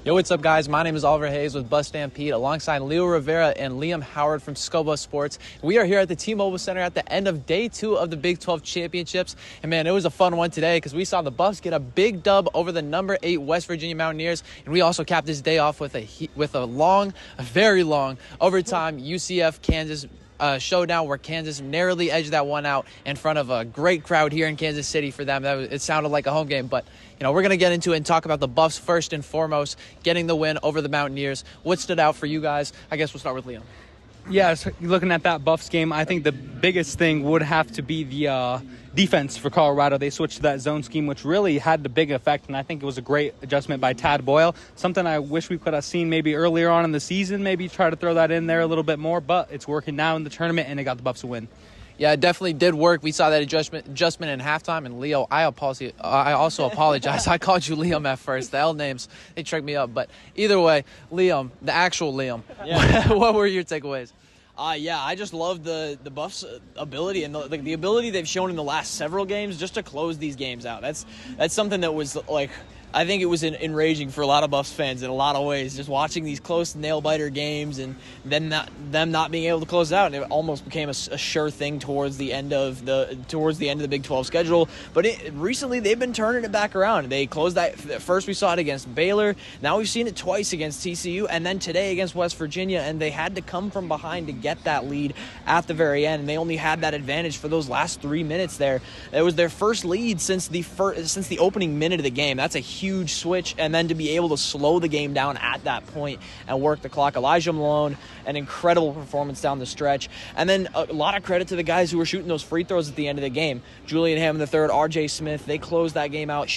Yo, what's up, guys? My name is Oliver Hayes with Bus Stampede alongside Leo Rivera and Liam Howard from Scobo Sports. We are here at the T-Mobile Center at the end of day 2 of the Big 12 Championships. And, man, it was a fun one today because we saw the Buffs get a big dub over the number 8 West Virginia Mountaineers. And we also capped this day off with a very long overtime UCF-Kansas showdown where Kansas narrowly edged that one out in front of a great crowd here in Kansas City for them. It sounded like a home game, but we're going to get into it and talk about the Buffs first and foremost, getting the win over the Mountaineers. What stood out for you guys? I guess we'll start with Liam. Yeah, so looking at that Buffs game, I think the biggest thing would have to be the defense for Colorado. They switched to that zone scheme, which really had the big effect, and I think it was a great adjustment by Tad Boyle. Something I wish we could have seen maybe earlier on in the season, maybe try to throw that in there a little bit more, but it's working now in the tournament, and it got the Buffs a win. Yeah, it definitely did work. We saw that adjustment in halftime. And Leo, I also apologize. I called you Liam at first. The L names, they tricked me up. But either way, Liam, the actual Liam, what were your takeaways? I just love the Buffs' ability and the ability they've shown in the last several games just to close these games out. That's something that was like, I think it was enraging for a lot of Buffs fans in a lot of ways, just watching these close nail-biter games and then them not being able to close out. And it almost became a sure thing towards the end of the Big 12 schedule. But recently they've been turning it back around. They closed that. First we saw it against Baylor. Now we've seen it twice against TCU, and then today against West Virginia. And they had to come from behind to get that lead at the very end. And they only had that advantage for those last 3 minutes there. It was their first lead since the opening minute of the game. That's a huge switch, and then to be able to slow the game down at that point and work the clock. Elijah Malone, an incredible performance down the stretch, and then a lot of credit to the guys who were shooting those free throws at the end of the game. Julian Hammond III, RJ Smith, they closed that game out,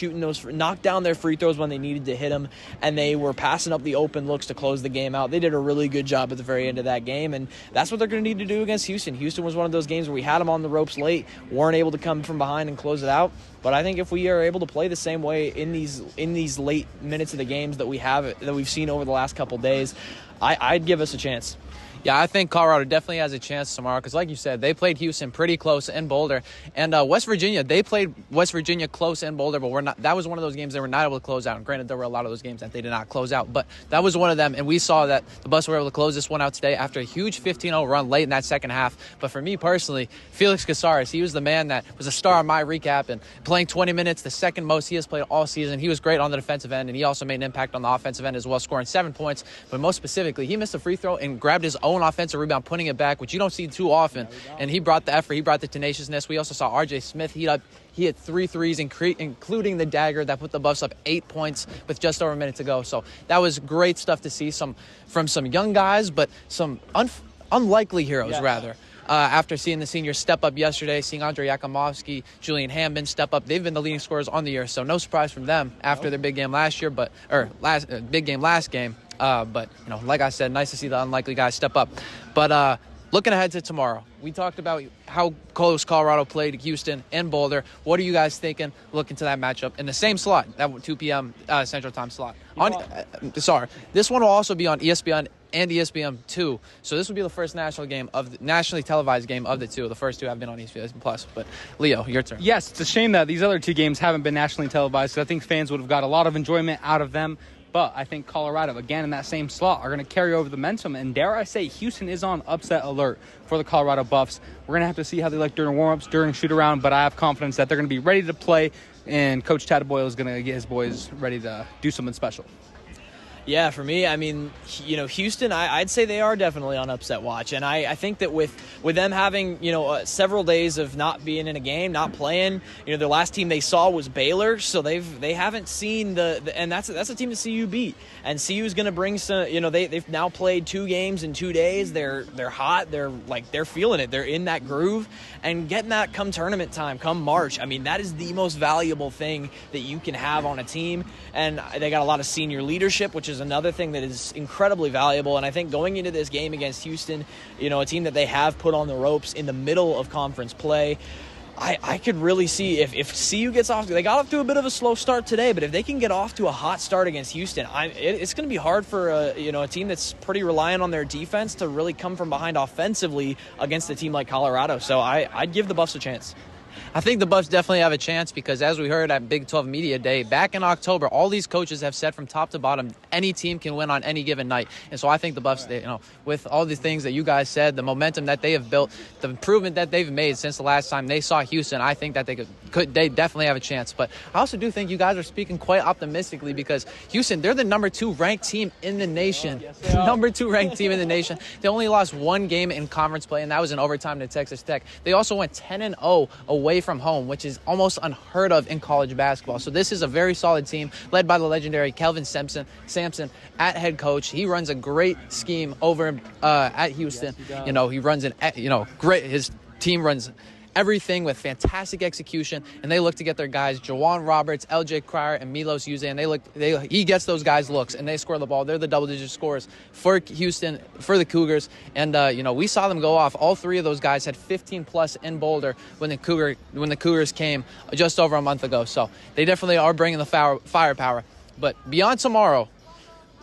knocked down their free throws when they needed to hit them, and they were passing up the open looks to close the game out. They did a really good job at the very end of that game, and that's what they're going to need to do against Houston. Houston was one of those games where we had them on the ropes late, weren't able to come from behind and close it out. But I think if we are able to play the same way in these late minutes of the games that we've seen over the last couple days, I'd give us a chance. Yeah, I think Colorado definitely has a chance tomorrow because, like you said, they played Houston pretty close in Boulder. And West Virginia, they played West Virginia close in Boulder, but that was one of those games they were not able to close out. And granted, there were a lot of those games that they did not close out, but that was one of them. And we saw that the Buffs were able to close this one out today after a huge 15-0 run late in that second half. But for me personally, Felix Casares, he was the man that was a star on my recap and playing 20 minutes, the second most he has played all season. He was great on the defensive end, and he also made an impact on the offensive end as well, scoring 7 points. But most specifically, he missed a free throw and grabbed his own offensive rebound, putting it back, which you don't see too often. And he brought the effort. He brought the tenaciousness. We also saw RJ Smith He hit 3 threes, including the dagger that put the Buffs up 8 points with just over a minute to go. So that was great stuff to see from some young guys, but some unlikely heroes, rather. After seeing the seniors step up yesterday, seeing Andre Yakimovsky, Julian Hammond step up, they've been the leading scorers on the year. So no surprise from them after their big game last game. But like I said, nice to see the unlikely guys step up. But looking ahead to tomorrow, we talked about how close Colorado played Houston and Boulder. What are you guys thinking looking to that matchup in the same slot, that 2 p.m. Central Time slot? This one will also be on ESPN and ESPN2. So this will be the first nationally televised game of the two. The first two have been on ESPN+. But Leo, your turn. Yes, it's a shame that these other 2 games haven't been nationally televised, because I think fans would have got a lot of enjoyment out of them. But I think Colorado, again, in that same slot, are going to carry over the momentum. And dare I say, Houston is on upset alert for the Colorado Buffs. We're going to have to see how they look during warm-ups, during shoot-around. But I have confidence that they're going to be ready to play. And Coach Tad Boyle is going to get his boys ready to do something special. Yeah, for me, I mean, Houston, I'd say they are definitely on upset watch. And I think that with them having, several days of not being in a game, not playing, the last team they saw was Baylor. So they haven't seen and that's a team that CU beat. And CU's going to bring some, they've now played 2 games in 2 days. They're hot. They're feeling it. They're in that groove. And getting that come tournament time, come March, I mean, that is the most valuable thing that you can have on a team. And they got a lot of senior leadership, which is another thing that is incredibly valuable. And I think going into this game against Houston, a team that they have put on the ropes in the middle of conference play, I could really see if CU gets off, they got off to a bit of a slow start today, but if they can get off to a hot start against Houston, it's going to be hard for a team that's pretty reliant on their defense to really come from behind offensively against a team like Colorado. So I'd give the Buffs a chance. I think the Buffs definitely have a chance because, as we heard at Big 12 Media Day, back in October, all these coaches have said from top to bottom, any team can win on any given night. And so I think the Buffs, with all the things that you guys said, the momentum that they have built, the improvement that they've made since the last time they saw Houston, I think that they definitely have a chance. But I also do think you guys are speaking quite optimistically because Houston, they're the number 2 ranked team in the nation. Number 2 ranked team in the nation. They only lost 1 game in conference play, and that was in overtime to Texas Tech. They also went 10-0 away from home, which is almost unheard of in college basketball. So this is a very solid team led by the legendary Kelvin Sampson at head coach. He runs a great scheme over at Houston. He runs great. His team runs everything with fantastic execution, and they look to get their guys Jawan Roberts, LJ Cryer, and Milos Uze, and he gets those guys looks, and they score the ball. They're the double-digit scorers for Houston, for the Cougars, and we saw them go off. All 3 of those guys had 15-plus in Boulder when the Cougars came just over a month ago. So they definitely are bringing the firepower. But beyond tomorrow,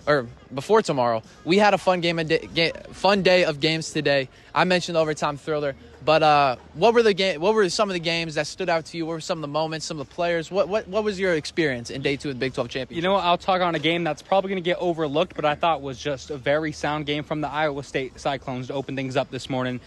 or before tomorrow, we had a fun day of games today. I mentioned the overtime thriller, but what were some of the games that stood out to you? What were some of the moments, some of the players? What was your experience in day 2 of the Big 12 Championship? I'll talk on a game that's probably going to get overlooked, but I thought was just a very sound game from the Iowa State Cyclones to open things up this morning.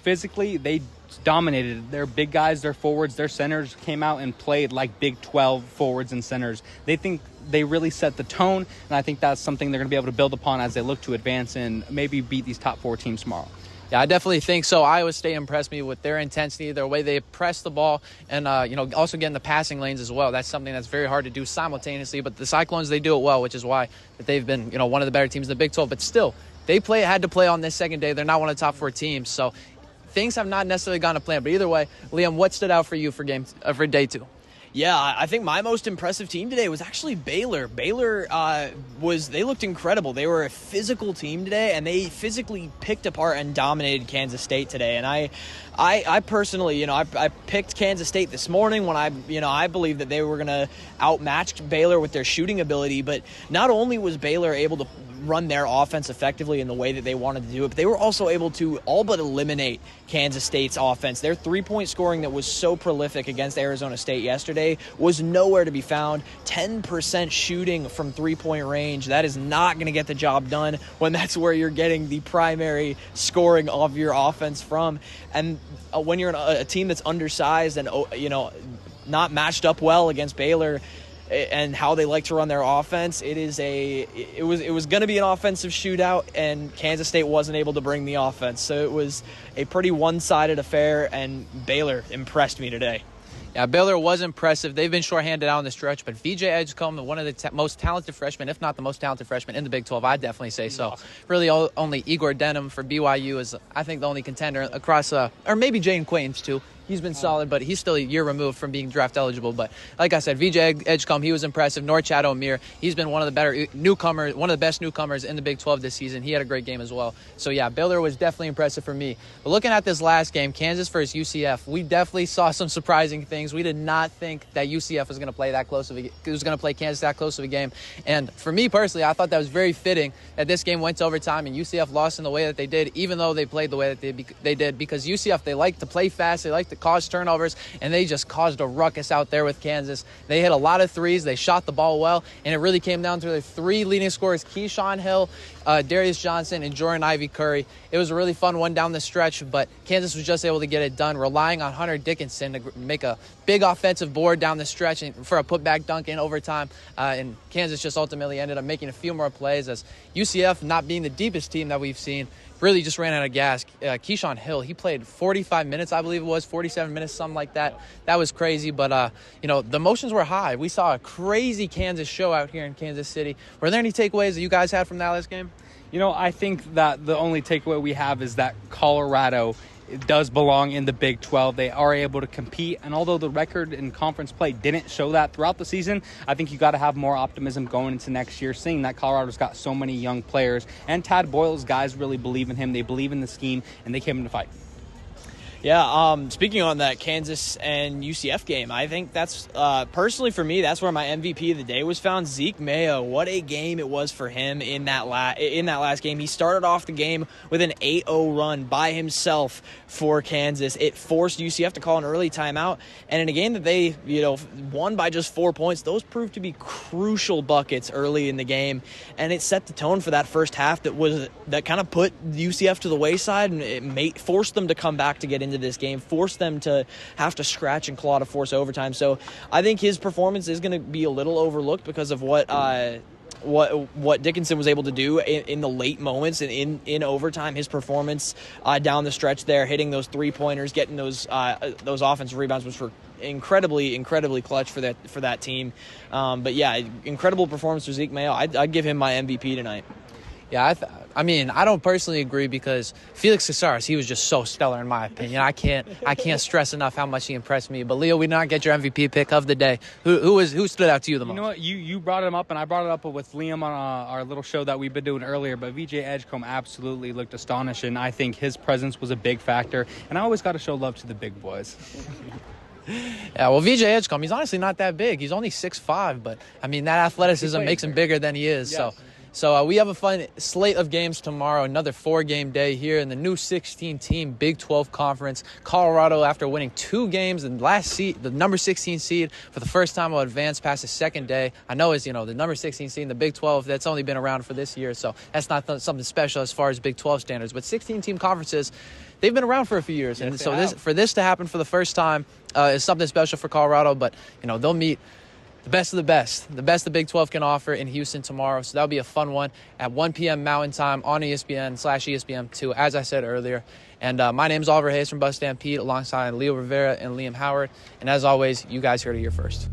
Physically, they dominated. Their big guys, their forwards, their centers came out and played like Big 12 forwards and centers. They think they really set the tone, and I think that's something they're going to be able to build upon as they look to advance and maybe beat these top 4 teams tomorrow. Yeah, I definitely think so. Iowa State impressed me with their intensity, their way they press the ball, and also getting the passing lanes as well. That's something that's very hard to do simultaneously, but the Cyclones, they do it well, which is why that they've been one of the better teams in the Big 12. But still, they had to play on this second day. They're not one of the top 4 teams, so things have not necessarily gone to plan. But either way, Liam, what stood out for you for day 2? Yeah, I think my most impressive team today was actually Baylor. Baylor they looked incredible. They were a physical team today, and they physically picked apart and dominated Kansas State today. And I personally, I picked Kansas State this morning when I believe that they were going to outmatch Baylor with their shooting ability. But not only was Baylor able to run their offense effectively in the way that they wanted to do it, but they were also able to all but eliminate Kansas State's offense. Their 3-point scoring that was so prolific against Arizona State yesterday was nowhere to be found. 10% shooting from 3-point range. That is not going to get the job done when that's where you're getting the primary scoring of your offense from. And when you're a team that's undersized and not matched up well against Baylor and how they like to run their offense, it was going to be an offensive shootout, and Kansas State wasn't able to bring the offense. So it was a pretty one-sided affair, and Baylor impressed me today. Yeah, Baylor was impressive. They've been shorthanded out on the stretch, but VJ Edgecombe, one of the most talented freshmen, if not the most talented freshman in the Big 12, I'd definitely say so. Really, only Igor Denham for BYU is, I think, the only contender across, or maybe Jaden Quains, too. He's been solid, but he's still a year removed from being draft eligible. But like I said, VJ Edgecombe, he was impressive. Norchad O'Meara, he's been one of the better newcomers, one of the best newcomers in the Big 12 this season. He had a great game as well. So yeah, Baylor was definitely impressive for me. But looking at this last game, Kansas versus UCF, we definitely saw some surprising things. We did not think that UCF was going to play Kansas that close of a game. And for me personally, I thought that was very fitting that this game went to overtime and UCF lost in the way that they did, even though they played the way that they did, because UCF, they like to play fast, they like to cause turnovers, and they just caused a ruckus out there with Kansas. They hit a lot of threes, they shot the ball well, and it really came down to their 3 leading scorers, Keyshawn Hill, Darius Johnson, and Jordan Ivy Curry. It was a really fun one down the stretch, but Kansas was just able to get it done, relying on Hunter Dickinson to make a big offensive board down the stretch and for a putback dunk in overtime. And Kansas just ultimately ended up making a few more plays, as UCF, not being the deepest team that we've seen, really just ran out of gas. Keyshawn Hill, he played 45 minutes, I believe it was, 47 minutes, something like that. That was crazy, but, the emotions were high. We saw a crazy Kansas show out here in Kansas City. Were there any takeaways that you guys had from that last game? I think that the only takeaway we have is that Colorado does belong in the Big 12. They are able to compete, and although the record in conference play didn't show that throughout the season, I think you got to have more optimism going into next year, seeing that Colorado's got so many young players, and Tad Boyle's guys really believe in him. They believe in the scheme, and they came in to fight. Yeah, speaking on that Kansas and UCF game, I think that's, personally for me, that's where my MVP of the day was found. Zeke Mayo, what a game it was for him in that last game. He started off the game with an 8-0 run by himself for Kansas. It forced UCF to call an early timeout, and in a game that they, won by just 4 points, those proved to be crucial buckets early in the game, and it set the tone for that first half that kind of put UCF to the wayside, and it forced them to come back to get into this game, force them to have to scratch and claw to force overtime. So I think his performance is going to be a little overlooked because of what Dickinson was able to do in the late moments and in overtime. His performance down the stretch there, hitting those 3-pointers, getting those offensive rebounds, which were incredibly clutch for that team. But yeah, incredible performance for Zeke Mayo. I'd give him my MVP tonight. Yeah, I mean, I don't personally agree because Felix Caceres, he was just so stellar in my opinion. I can't stress enough how much he impressed me. But Leo, we did not get your MVP pick of the day. Who stood out to you the most? You know what? You brought him up, and I brought it up with Liam on our little show that we've been doing earlier. But VJ Edgecombe absolutely looked astonishing. I think his presence was a big factor, and I always got to show love to the big boys. Yeah, well, VJ Edgecombe, he's honestly not that big. He's only 6'5", but I mean that athleticism makes him bigger than he is. Yes. So we have a fun slate of games tomorrow, another 4-game day here in the new 16-team Big 12 Conference. Colorado, after winning 2 games, the number 16 seed for the first time will advance past the second day. I know it's, the number 16 seed in the Big 12, that's only been around for this year, so that's not something special as far as Big 12 standards. But 16-team conferences, they've been around for a few years, and so this to happen for the first time is something special for Colorado. But they'll meet the best of the best the Big 12 can offer in Houston tomorrow. So that'll be a fun one at 1 p.m. Mountain Time on ESPN/ESPN2, as I said earlier. And my name is Oliver Hayes from Bus Stampede, alongside Leo Rivera and Liam Howard. And as always, you guys heard it here first.